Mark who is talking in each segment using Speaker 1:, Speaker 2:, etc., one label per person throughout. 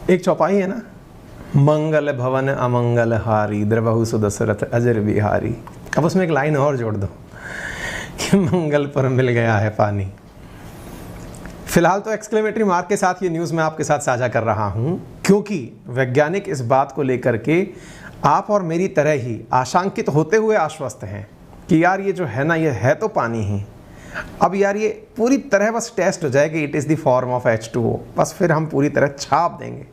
Speaker 1: एक चौपाई है ना, मंगल भवन अमंगल हारी द्रवहु सुदशरथ अजर बिहारी। अब उसमें एक लाइन और जोड़ दो कि मंगल पर मिल गया है पानी। फिलहाल तो एक्सक्लेमेटरी मार्क के साथ ये न्यूज़ मैं आपके साथ साझा कर रहा हूँ, क्योंकि वैज्ञानिक इस बात को लेकर के आप और मेरी तरह ही आशंकित होते हुए आश्वस्त हैं कि यार ये जो है ना, ये है तो पानी ही। अब यार ये पूरी तरह बस टेस्ट हो जाए कि it is the form of H2O, बस फिर हम पूरी तरह छाप देंगे।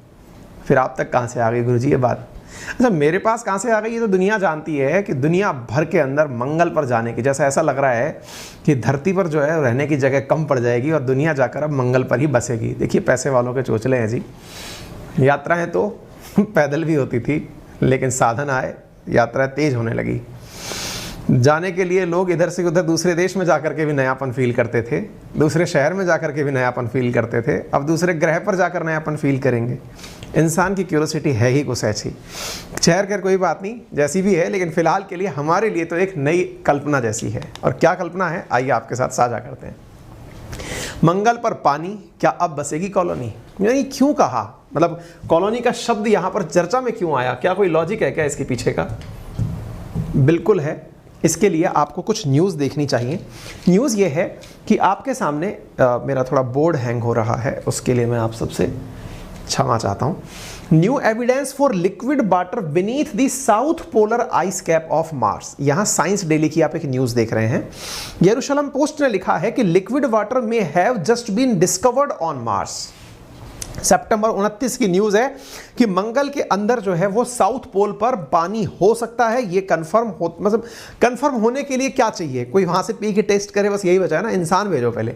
Speaker 1: फिर आप तक कहाँ से आ गई गुरुजी ये बात? अच्छा, मेरे पास कहाँ से आ गई ये तो दुनिया जानती है कि दुनिया भर के अंदर मंगल पर जाने की, जैसा ऐसा लग रहा है कि धरती पर जो है रहने की जगह कम पड़ जाएगी और दुनिया जाकर अब मंगल पर ही बसेगी। देखिए पैसे वालों के चोचले हैं जी। यात्राएं तो पैदल भी होती थी, लेकिन साधन आए, यात्रा तेज होने लगी। जाने के लिए लोग इधर से उधर दूसरे देश में जाकर के भी नयापन फील करते थे, दूसरे शहर में जाकर के भी नयापन फील करते थे, अब दूसरे ग्रह पर जाकर नयापन फील करेंगे। इंसान की क्यूरोसिटी है ही कुछ ऐसी। खैर कर कोई बात नहीं, जैसी भी है, लेकिन फ़िलहाल के लिए हमारे लिए तो एक नई कल्पना जैसी है। और क्या कल्पना है, आइए आपके साथ साझा करते हैं। मंगल पर पानी, क्या अब बसेगी कॉलोनी? यानी क्यों कहा, मतलब कॉलोनी का शब्द यहाँ पर चर्चा में क्यों आया? क्या कोई लॉजिक है क्या इसके पीछे का? बिल्कुल है। इसके लिए आपको कुछ न्यूज़ देखनी चाहिए। न्यूज़ ये है कि आपके सामने मेरा थोड़ा बोर्ड हैंग हो रहा है, उसके लिए मैं आप सबसे क्षमा चाहता हूँ। New evidence for liquid water beneath the south polar ice cap of Mars. यहाँ साइंस डेली की आप एक न्यूज़ देख रहे हैं। यरूशलेम पोस्ट ने लिखा है कि liquid water may have just been discovered on Mars. सितंबर 29 की न्यूज़ है कि मंगल के अंदर जो है वो साउथ पोल पर पानी हो सकता है। ये कंफर्म हो, मतलब कंफर्म होने के लिए क्या चाहिए? कोई वहां से पी के टेस्ट करे, बस यही बचा है ना, इंसान भेजो पहले।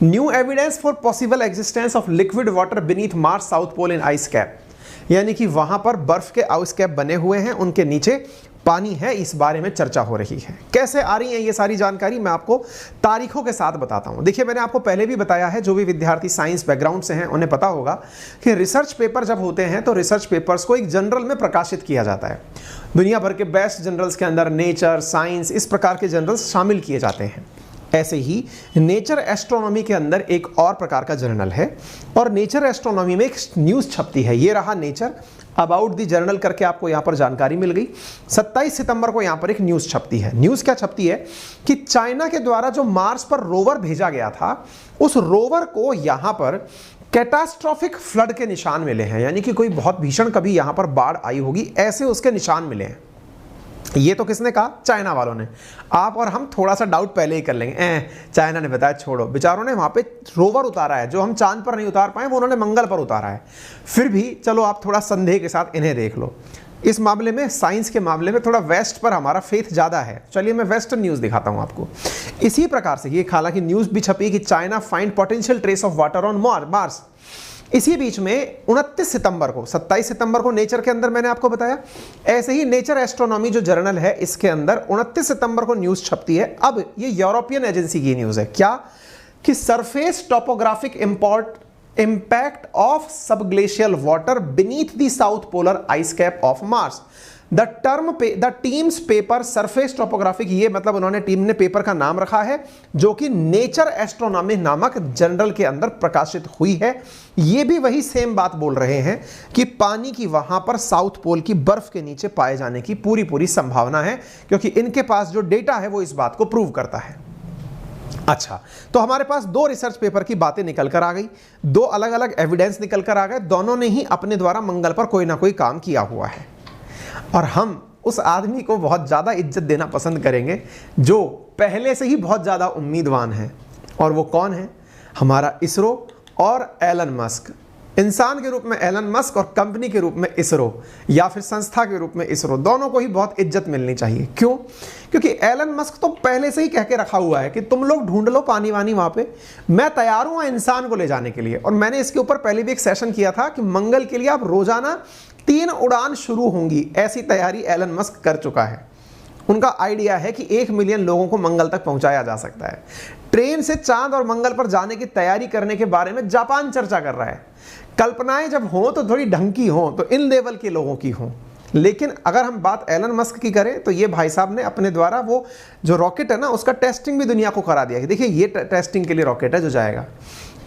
Speaker 1: New evidence for possible existence of liquid water beneath Mars south pole in ice cap. यानी कि वहां पर बर्फ के आइस कैप बने हुए हैं, उनके नीचे पानी है, इस बारे में चर्चा हो रही है। कैसे आ रही है ये सारी जानकारी, मैं आपको तारीखों के साथ बताता हूं। देखिए, मैंने आपको पहले भी बताया है, जो भी विद्यार्थी साइंस बैकग्राउंड से हैं उन्हें पता होगा कि रिसर्च पेपर जब होते हैं तो रिसर्च पेपर्स को एक जर्नल में प्रकाशित किया जाता है। दुनिया भर के बेस्ट जर्नल्स के अंदर नेचर, साइंस, इस प्रकार के जर्नल्स शामिल किए जाते हैं। ऐसे ही नेचर एस्ट्रोनॉमी के अंदर एक और प्रकार का जर्नल है, और नेचर एस्ट्रोनॉमी में एक न्यूज़ छपती है। ये रहा नेचर अबाउट द जर्नल करके आपको यहाँ पर जानकारी मिल गई। 27 सितंबर को यहाँ पर एक न्यूज़ छपती है। न्यूज़ क्या छपती है कि चाइना के द्वारा जो मार्स पर रोवर भेजा गया था, उस रोवर को यहाँ पर कैटास्ट्रॉफिक फ्लड के निशान मिले हैं। यानी कि कोई बहुत भीषण कभी यहाँ पर बाढ़ आई होगी, ऐसे उसके निशान मिले हैं। ये तो किसने कहा? चाइना वालों ने। आप और हम थोड़ा सा डाउट पहले ही कर लेंगे, चाइना ने बताया, छोड़ो, बेचारों ने वहां पे रोवर उतारा है, जो हम चांद पर नहीं उतार पाए वो उन्होंने मंगल पर उतारा है। फिर भी चलो आप थोड़ा संदेह के साथ इन्हें देख लो। इस मामले में, साइंस के मामले में थोड़ा वेस्ट पर हमारा फेथ ज़्यादा है। चलिए मैं वेस्टर्न न्यूज़ दिखाता हूँ आपको। इसी प्रकार से ये हालांकि न्यूज़ भी छपी कि China find potential trace of water on Mars. इसी बीच में 29 सितंबर को, 27 सितंबर को नेचर के अंदर मैंने आपको बताया, ऐसे ही नेचर एस्ट्रोनॉमी जो जर्नल है इसके अंदर 29 सितंबर को न्यूज़ छपती है। अब ये यूरोपियन एजेंसी की न्यूज़ है। क्या? कि surface topographic impact of subglacial water beneath the south polar ice cap of Mars. The teams paper surface topographic, ये मतलब उन्होंने, टीम ने पेपर का नाम रखा है, जो कि नेचर एस्ट्रोनॉमी नामक जर्नल के अंदर प्रकाशित हुई है। ये भी वही सेम बात बोल रहे हैं कि पानी की वहां पर साउथ पोल की बर्फ के नीचे पाए जाने की पूरी संभावना है, क्योंकि इनके पास जो डेटा है वो इस बात को प्रूव करता है। अच्छा, तो हमारे पास दो रिसर्च पेपर की बातें निकल कर आ गई, दो अलग अलग एविडेंस निकल कर आ गए। दोनों ने ही अपने द्वारा मंगल पर कोई ना कोई काम किया हुआ है, और हम उस आदमी को बहुत ज़्यादा इज्जत देना पसंद करेंगे जो पहले से ही बहुत ज़्यादा उम्मीदवान है। और वो कौन है? हमारा इसरो और एलन मस्क। इंसान के रूप में एलन मस्क और कंपनी के रूप में इसरो, या फिर संस्था के रूप में इसरो, दोनों को ही बहुत इज्जत मिलनी चाहिए। क्यों? क्योंकि एलन मस्क तो पहले से ही कह के रखा हुआ है कि तुम लोग ढूंढ लो पानी वानी वहाँ पे, मैं तैयार हूँ इंसान को ले जाने के लिए। और मैंने इसके ऊपर पहले भी एक सेशन किया था कि मंगल के लिए आप रोजाना 3 उड़ान शुरू होंगी, ऐसी तैयारी एलन मस्क कर चुका है। उनका आइडिया है कि 1 मिलियन लोगों को मंगल तक पहुंचाया जा सकता है। ट्रेन से चांद और मंगल पर जाने की तैयारी करने के बारे में जापान चर्चा कर रहा है। कल्पनाएं जब हों तो थोड़ी ढंग की हों, तो इन लेवल के लोगों की हों। लेकिन अगर हम बात एलन मस्क की करें तो ये भाई साहब ने अपने द्वारा वो जो रॉकेट है ना, उसका टेस्टिंग भी दुनिया को करा दिया कि देखिए ये टेस्टिंग के लिए रॉकेट है जो जाएगा।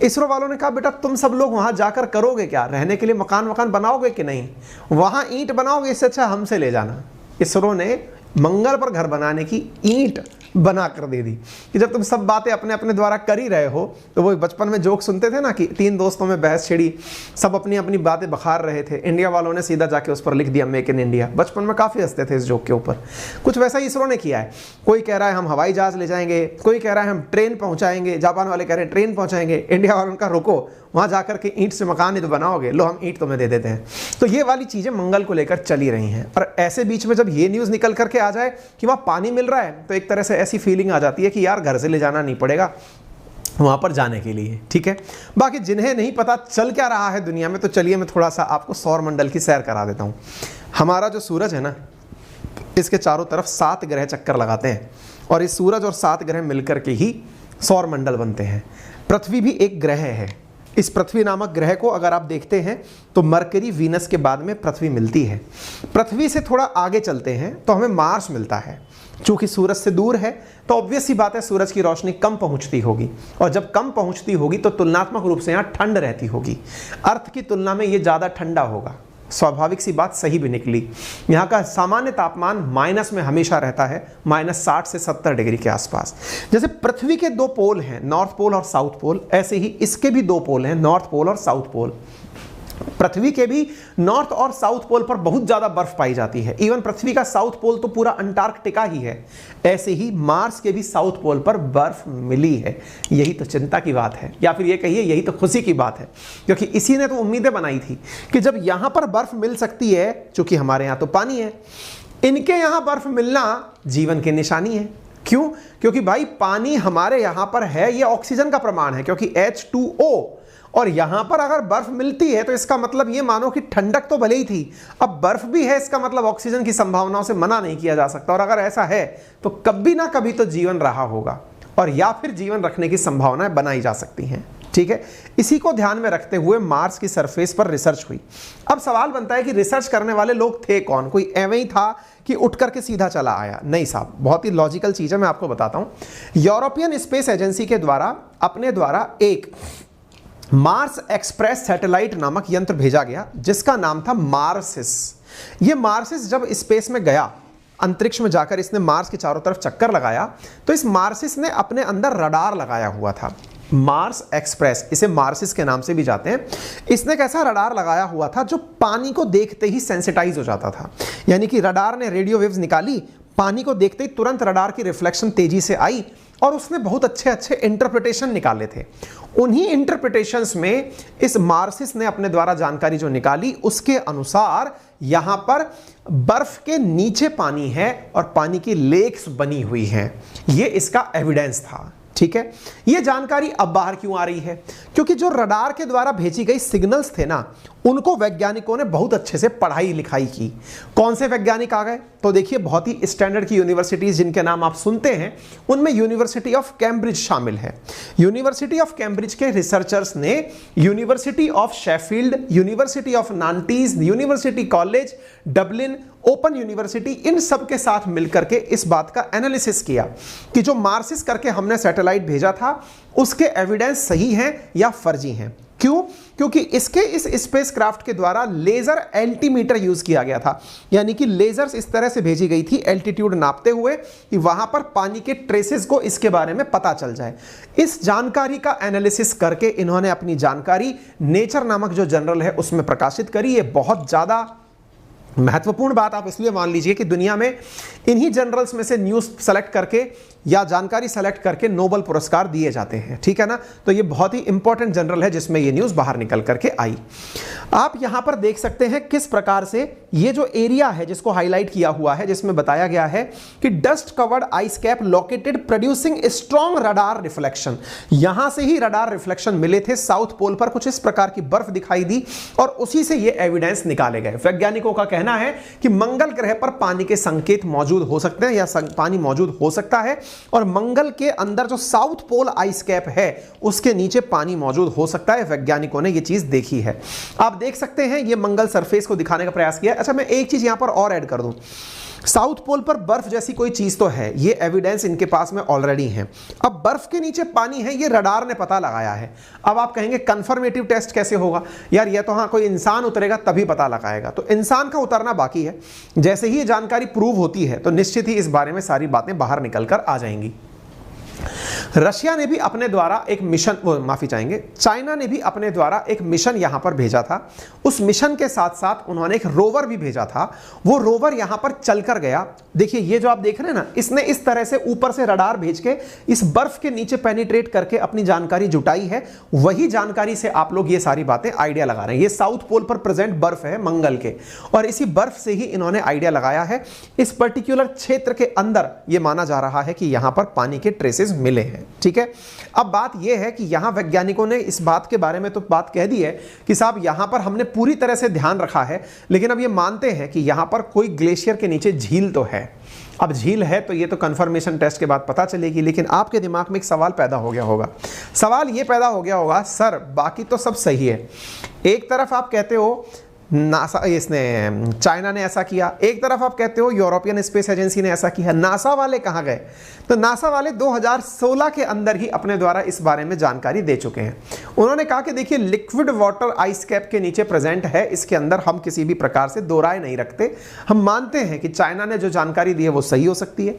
Speaker 1: इसरो वालों ने कहा बेटा तुम सब लोग वहां जाकर करोगे क्या, रहने के लिए मकान बनाओगे कि नहीं, वहां ईंट बनाओगे, इससे अच्छा हमसे ले जाना। इसरो ने मंगल पर घर बनाने की ईंट बना कर दे दी कि जब तुम सब बातें अपने अपने द्वारा कर ही रहे हो। तो वो बचपन में जोक सुनते थे ना कि 3 दोस्तों में बहस छिड़ी, सब अपनी अपनी बातें बखार रहे थे, इंडिया वालों ने सीधा जाके उस पर लिख दिया मेक इन इंडिया। बचपन में काफ़ी हंसते थे इस जोक के ऊपर। कुछ वैसा ही इसरो ने किया है। कोई कह रहा है हम हवाई जहाज़ ले जाएंगे, कोई कह रहा है हम ट्रेन पहुँचाएंगे, जापान वाले कह रहे हैं ट्रेन पहुँचाएंगे, इंडिया वालों का रुको, वहाँ जाकर के ईंट से मकान ही तो बनाओगे, लो हम ईंट तुम्हें दे देते हैं। तो ये वाली चीज़ें मंगल को लेकर चली रही हैं। और ऐसे बीच में जब ये न्यूज़ निकल करके आ जाए कि वहाँ पानी मिल रहा है, तो एक तरह से ऐसी फीलिंग आ जाती है कि यार घर से ले जाना नहीं पड़ेगा वहाँ पर जाने के लिए, ठीक है। बाकी जिन्हें नहीं पता चल क्या रहा है दुनिया में, तो चलिए मैं थोड़ा सा आपको सौर मंडल की सैर करा देता हूँ। हमारा जो सूरज है ना, इसके चारों तरफ 7 ग्रह चक्कर लगाते हैं, और इस सूरज और 7 ग्रह मिलकर के ही सौर मंडल बनते हैं। पृथ्वी भी एक ग्रह है। इस पृथ्वी नामक ग्रह को अगर आप देखते हैं तो मरकरी, वीनस के बाद में पृथ्वी मिलती है। पृथ्वी से थोड़ा आगे चलते हैं तो हमें मार्स मिलता है। चूंकि सूरज से दूर है तो ऑब्वियस सी बात है सूरज की रोशनी कम पहुंचती होगी, और जब कम पहुंचती होगी तो तुलनात्मक रूप से यहाँ ठंड रहती होगी। अर्थ की तुलना में ये ज़्यादा ठंडा होगा। स्वाभाविक सी बात सही भी निकली। यहाँ का सामान्य तापमान माइनस में हमेशा रहता है, -60 से 70 डिग्री के आसपास। जैसे पृथ्वी के 2 पोल हैं, नॉर्थ पोल और साउथ पोल, ऐसे ही इसके भी 2 पोल हैं, नॉर्थ पोल और साउथ पोल। पृथ्वी के भी नॉर्थ और साउथ पोल पर बहुत ज्यादा बर्फ पाई जाती है। इवन पृथ्वी का साउथ पोल तो पूरा अंटार्कटिका ही है। ऐसे ही मार्स के भी साउथ पोल पर बर्फ मिली है। यही तो चिंता की बात है, या फिर ये कहिए यही तो खुशी की बात है, क्योंकि इसी ने तो उम्मीदें बनाई थी कि जब यहां पर बर्फ मिल सकती है, चूंकि हमारे यहां तो पानी है, इनके यहां बर्फ मिलना जीवन की निशानी है। क्यों? क्योंकि भाई पानी हमारे यहां पर है, यह ऑक्सीजन का प्रमाण है, क्योंकि H2O, और यहां पर अगर बर्फ मिलती है तो इसका मतलब ये मानो कि ठंडक तो भले ही थी, अब बर्फ भी है, इसका मतलब ऑक्सीजन की संभावनाओं से मना नहीं किया जा सकता। और अगर ऐसा है तो कभी ना कभी तो जीवन रहा होगा, और या फिर जीवन रखने की संभावनाएं बनाई जा सकती हैं, ठीक है। इसी को ध्यान में रखते हुए मार्स की सरफेस पर रिसर्च हुई। अब सवाल बनता है कि रिसर्च करने वाले लोग थे कौन? कोई एवं ही था कि उठ करके सीधा चला आया? नहीं साहब, बहुत ही लॉजिकल चीज है, मैं आपको बताता हूं। यूरोपियन स्पेस एजेंसी के द्वारा अपने द्वारा एक मार्स एक्सप्रेस सैटेलाइट नामक यंत्र भेजा गया, जिसका नाम था मार्सिस। ये मार्सिस जब स्पेस में गया, अंतरिक्ष में जाकर इसने मार्स के चारों तरफ चक्कर लगाया, तो इस मार्सिस ने अपने अंदर रडार लगाया हुआ था। मार्स एक्सप्रेस, इसे मार्सिस के नाम से भी जाते हैं। इसने कैसा रडार लगाया हुआ था जो पानी को देखते ही सेंसिटाइज हो जाता था। यानी कि रडार ने रेडियो वेव्स निकाली, पानी को देखते ही तुरंत रडार की रिफ्लेक्शन तेजी से आई, और उसने बहुत अच्छे अच्छे इंटरप्रिटेशन निकाले थे। उन्हीं इंटरप्रिटेशंस में इस मार्सिस ने अपने द्वारा जानकारी जो निकाली, उसके अनुसार यहां पर बर्फ के नीचे पानी है और पानी की लेक्स बनी हुई हैं। ये इसका एविडेंस था, ठीक है। यह जानकारी अब बाहर क्यों आ रही है? क्योंकि जो रडार के द्वारा भेजी गई सिग्नल्स थे ना, उनको वैज्ञानिकों ने बहुत अच्छे से पढ़ाई लिखाई की। कौन से वैज्ञानिक आ गए? तो देखिए, बहुत ही स्टैंडर्ड की यूनिवर्सिटीज जिनके नाम आप सुनते हैं, उनमें यूनिवर्सिटी ऑफ कैम्ब्रिज शामिल है। यूनिवर्सिटी ऑफ कैम्ब्रिज के रिसर्चर्स ने university of Sheffield, university of Nantes, university college Dublin, open university, इन सब के साथ मिलकर के इस बात का एनालिसिस किया कि जो मार्सिस करके हमने सैटेलाइट भेजा था, उसके एविडेंस सही हैं या फर्जी हैं। क्यों? क्योंकि इसके इस स्पेसक्राफ्ट के द्वारा लेजर एल्टीमीटर यूज किया गया था। यानी कि लेजर्स इस तरह से भेजी गई थी एल्टीट्यूड नापते हुए कि वहां पर पानी के ट्रेसेस को इसके बारे में पता चल जाए। इस जानकारी का एनालिसिस करके इन्होंने अपनी जानकारी नेचर नामक जो जर्नल है उसमें प्रकाशित करी। ये बहुत ज्यादा महत्वपूर्ण बात आप इसलिए मान लीजिए कि दुनिया में इन्हीं जर्नल्स में से न्यूज़ सेलेक्ट करके या जानकारी सेलेक्ट करके नोबेल पुरस्कार दिए जाते हैं, ठीक है ना। तो ये बहुत ही इंपॉर्टेंट जर्नल है जिसमें ये न्यूज़ बाहर निकल करके आई। आप यहां पर देख सकते हैं किस प्रकार से ये जो एरिया है जिसको हाईलाइट किया हुआ है, जिसमें बताया गया है कि dust covered ice cap located producing strong radar reflection. यहां से ही रडार रिफ्लेक्शन मिले थे। साउथ पोल पर कुछ इस प्रकार की बर्फ दिखाई दी और उसी से ये एविडेंस निकाले गए। वैज्ञानिकों का कहना है कि मंगल ग्रह पर पानी के संकेत मौजूद हो सकते हैं या पानी मौजूद हो सकता है, और मंगल के अंदर जो साउथ पोल आइस कैप है उसके नीचे पानी मौजूद हो सकता है। वैज्ञानिकों ने यह चीज देखी है। आप देख सकते हैं ये मंगल सरफेस को दिखाने का प्रयास किया। अच्छा, मैं एक चीज यहां पर और ऐड कर दूं। साउथ पोल पर बर्फ जैसी कोई चीज तो है, ये एविडेंस इनके पास में ऑलरेडी है। अब बर्फ के नीचे पानी है, ये रडार ने पता लगाया है। अब आप कहेंगे कंफर्मेटिव टेस्ट कैसे होगा यार, ये तो हाँ कोई इंसान उतरेगा तभी पता लगाएगा। तो इंसान का उतरना बाकी है, जैसे ही ये जानकारी प्रूव होती है तो निश्चित ही इस बारे में सारी बातें बाहर निकल कर आ जाएंगी। रशिया ने भी अपने द्वारा एक मिशन, माफी चाहेंगे, चाइना ने भी अपने द्वारा एक मिशन यहां पर भेजा था। उस मिशन के साथ साथ उन्होंने एक रोवर भी भेजा था। वो रोवर यहां पर चलकर गया। देखिए ये जो आप देख रहे हैं ना, इसने इस तरह से ऊपर से रडार भेज के इस बर्फ के नीचे पेनिट्रेट करके अपनी जानकारी जुटाई है। वही जानकारी से आप लोग ये सारी बातें आइडिया लगा रहे हैं। ये साउथ पोल पर प्रेजेंट बर्फ है मंगल के, और इसी बर्फ से ही इन्होंने आइडिया लगाया है। इस पर्टिकुलर क्षेत्र के अंदर यह माना जा रहा है कि यहां पर पानी के ट्रेसेस मिले हैं। ठीक है, अब बात यह है कि यहां वैज्ञानिकों ने इस बात के बारे में तो बात कह दी है कि साहब यहां पर हमने पूरी तरह से ध्यान रखा है, लेकिन अब ये मानते हैं कि यहां पर कोई ग्लेशियर के नीचे झील तो है। अब झील है तो ये तो कंफर्मेशन टेस्ट के बाद पता चलेगी, लेकिन आपके दिमाग में एक सवाल पैदा हो गया होगा। सवाल ये पैदा हो गया होगा, सर बाकी तो सब सही है, एक तरफ आप कहते हो नासा, इसने चाइना ने ऐसा किया, एक तरफ आप कहते हो यूरोपियन स्पेस एजेंसी ने ऐसा किया, नासा वाले कहाँ गए? तो नासा वाले 2016 के अंदर ही अपने द्वारा इस बारे में जानकारी दे चुके हैं। उन्होंने कहा कि देखिए लिक्विड वाटर आइस कैप के नीचे प्रेजेंट है, इसके अंदर हम किसी भी प्रकार से दो राय नहीं रखते। हम मानते हैं कि चाइना ने जो जानकारी दी है वो सही हो सकती है,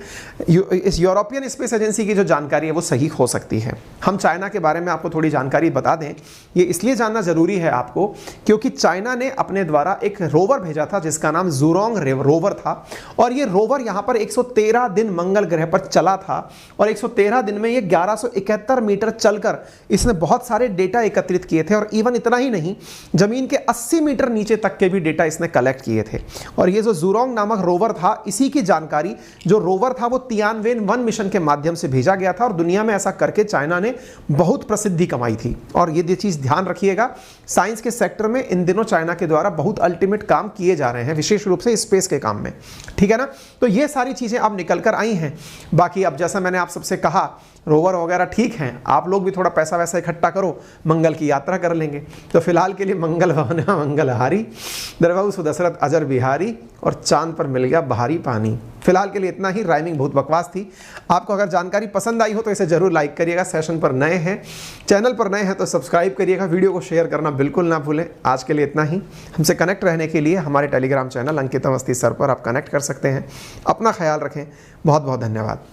Speaker 1: इस यूरोपियन स्पेस एजेंसी की जो जानकारी है वो सही हो सकती है। हम चाइना के बारे में आपको थोड़ी जानकारी बता दें, ये इसलिए जानना जरूरी है आपको क्योंकि चाइना ने अपने द्वारा एक रोवर भेजा था जिसका नाम ज़ुरोंग रोवर था, और ये रोवर यहां पर 113 दिन मंगल ग्रह पर चला था, और 113 दिन में ये 1171 मीटर चलकर इसने बहुत सारे डेटा एकत्रित किए थे। और इवन इतना ही नहीं, जमीन के 80 मीटर नीचे तक के भी डेटा इसने कलेक्ट किए थे। और ये जो ज़ुरोंग नामक रोवर था, इसी की जानकारी जो रोवर था वो तियानवेन-1 मिशन के माध्यम से भेजा गया था, और दुनिया में ऐसा करके चाइना ने बहुत प्रसिद्धि कमाई थी। और ये चीज ध्यान रखिएगा, साइंस के सेक्टर में इन दिनों चाइना के द्वारा बहुत अल्टीमेट काम किए जा रहे हैं, विशेष रूप से स्पेस के काम में। ठीक है ना, तो ये सारी चीजें अब निकल कर आई हैं। बाकी अब जैसा मैंने आप सबसे कहा, रोवर वगैरह ठीक हैं, आप लोग भी थोड़ा पैसा वैसा इकट्ठा करो, मंगल की यात्रा कर लेंगे। तो फिलहाल के लिए मंगल भवन मंगलहारी, द्रवहु सुदशरथ अजर बिहारी, और चांद पर मिल गया बहारी पानी। फिलहाल के लिए इतना ही, राइमिंग बहुत बकवास थी। आपको अगर जानकारी पसंद आई हो तो इसे जरूर लाइक करिएगा। सेशन पर नए हैं, चैनल पर नए हैं तो सब्सक्राइब करिएगा, वीडियो को शेयर करना बिल्कुल ना भूलें। आज के लिए इतना ही। हमसे कनेक्ट रहने के लिए हमारे टेलीग्राम चैनल अंकित अवस्थी सर पर आप कनेक्ट कर सकते हैं। अपना ख्याल रखें, बहुत बहुत धन्यवाद।